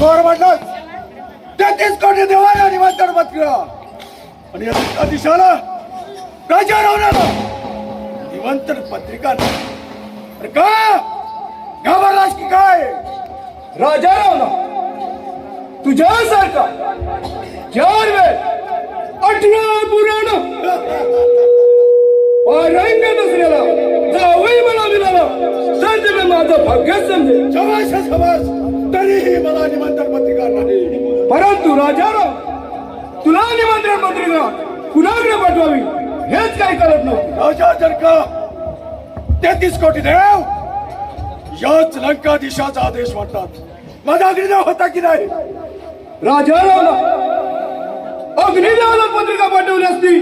थोर म्हटलं 33 कोटी देवाला निमंत्रण पत्र आणि या दिशाला गजाननाला निमंत्रण पत्रिका नाही का घाबरलास की काय? राजा रावणा तुझ्यासारखा 4 वेळ 18 पुराण पारंग नसलेला जावई मला मिळाला तर ते माझं भाग्य समजे. शबाश शबाश. तरीही मला निमंत्रण पत्रिका नाही. परंतु राजाराव तुला निमंत्रण पत्रिका कुणाकडे पाठवावी हेच काही कळत नव्हतं. राजा जर का 33 कोटी देव याच लंकाधीशाचा आदेश म्हणतात. माझा अग्निदेव होता की नाही? राजारावला अग्निदेवाला पत्रिका पाठवली असती.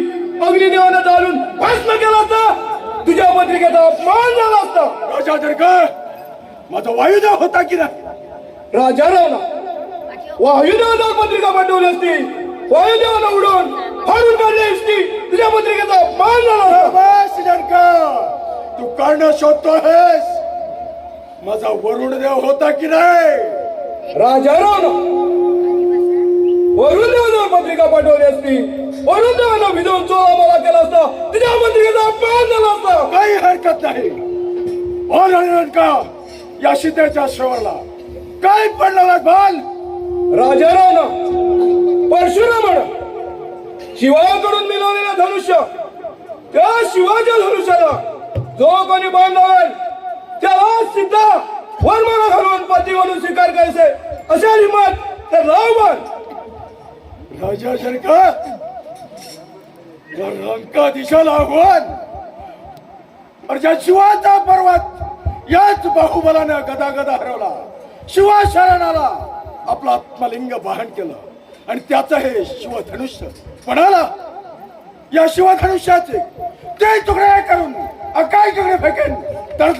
अग्निदेवानं जाळून भस्म केला असता. तुझ्या पत्रिकेचा अपमान झाला असता. राजा जर का माझा वायुदेव होता की नाही? राजारावला वायुदेवाला पत्रिका पाठवली असती. वायुदेवाला उडवून फाडून काढली असती. तुझ्या पत्रिकेचा अपमान झाला असता. बस जनका तू कारण शोधतोयस. माझा वरुण देव होता की नाही? राजारावला वरुण देवाला पत्रिका पाठवली असती. वरुण देवाला विधवून चोळा मला केला असता. तुझ्या पत्रिकेचा अपमान झाला असता. काही हरकत नाही. बोल जनका या सीतेच्या श्रवणाला काय पडला बाल? राजारावना परशुरामानं शिवाकडून मिळवलेलं धनुष्य त्या शिवाच्या धनुष्याला जो कोणी बाण लावेल त्याला सीता वरमाला घालून पती म्हणून स्वीकार करायचे अशा हिंमत तर रावण. राजा जनका या लंका दिशाला आव्हान और ज्या शिवाचा पर्वत याच बाहुबलानं गदा गदा हरवला. शिवा शरणाला आपला आत्मलिंग वाहन केलं आणि त्याचं हे शिवधनुष्य पणाला या शिवधनुष्याचे ते तुकडे करून अकाय तुकडे फेकेन तर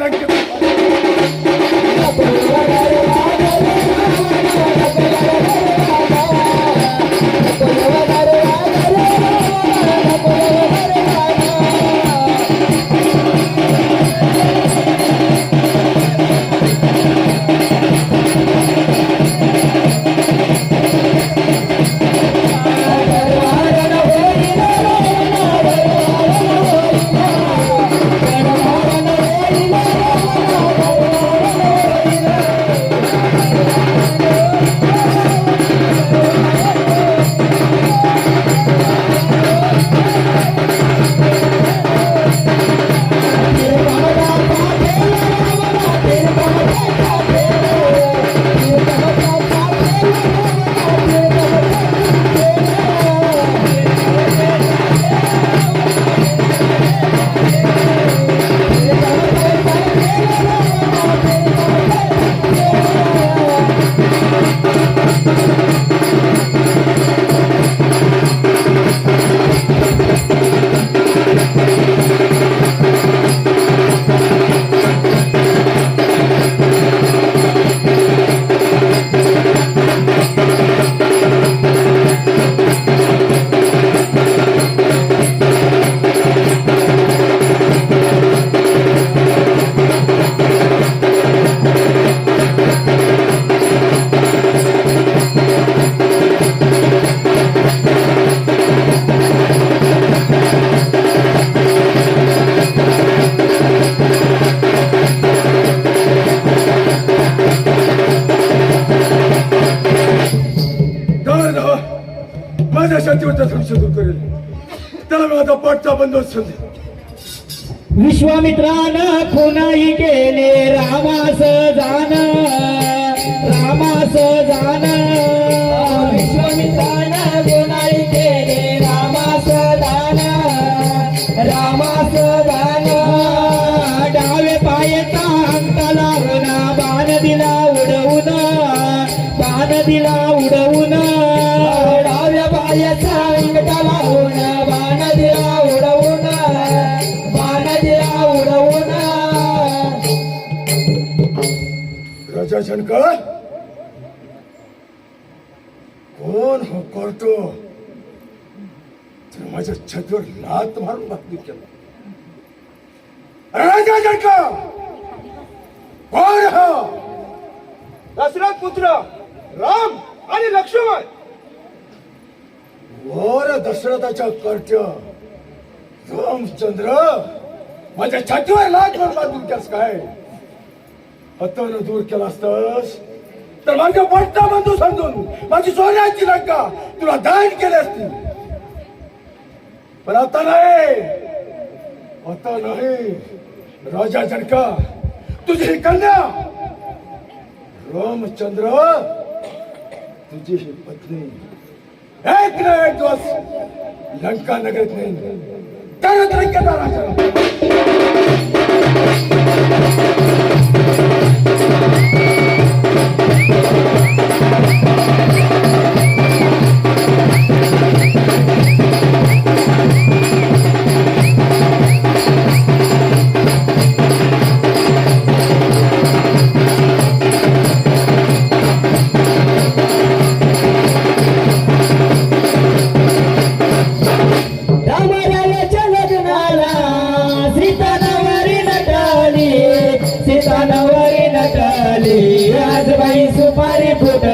माझ्या शांतीवरचा संशोधन करेल त्याला मी आता पाठचा बंदोबस्त दे. विश्वामित्रानं खुनाई केले रामास जान रामास जान. विश्वामित्रानं खुनाई केले रामास दान रामास दान. डावे पायचा अंकाला होना बाण दिला उडवून बाण दिला उडवून. डाव्या पायाचा अंकाला होना बाण दिला उडवून बाण दिला उडवून. राजा शंकर कोण हो करतो तर माझ्या छातीवर लात मारून बातमी केला. राजा शंकर कोण हो? दशरथ पुत्र राम आणि लक्ष्मण वर दशरथाच्या कर्त्य रामचंद्र माझ्या छातीवर लाट बांधून केस काय हतन दूर केला असतस तर माझ्या पट्टा बंधू समजून माझी सोन्याची लंका तुला दान केली असती. पण आता नाही, आता नाही. राजा जनका तुझी ही कन्या रामचंद्र तुझी ही पत्नी एक ना एक दिवस लंका नगरीत नाही तरच लंकेचा राजा. रामरायाच्या लग्नाला सीता नवरी नटली, सीता नवरी नटली. आज बाई सुपारी फुटली.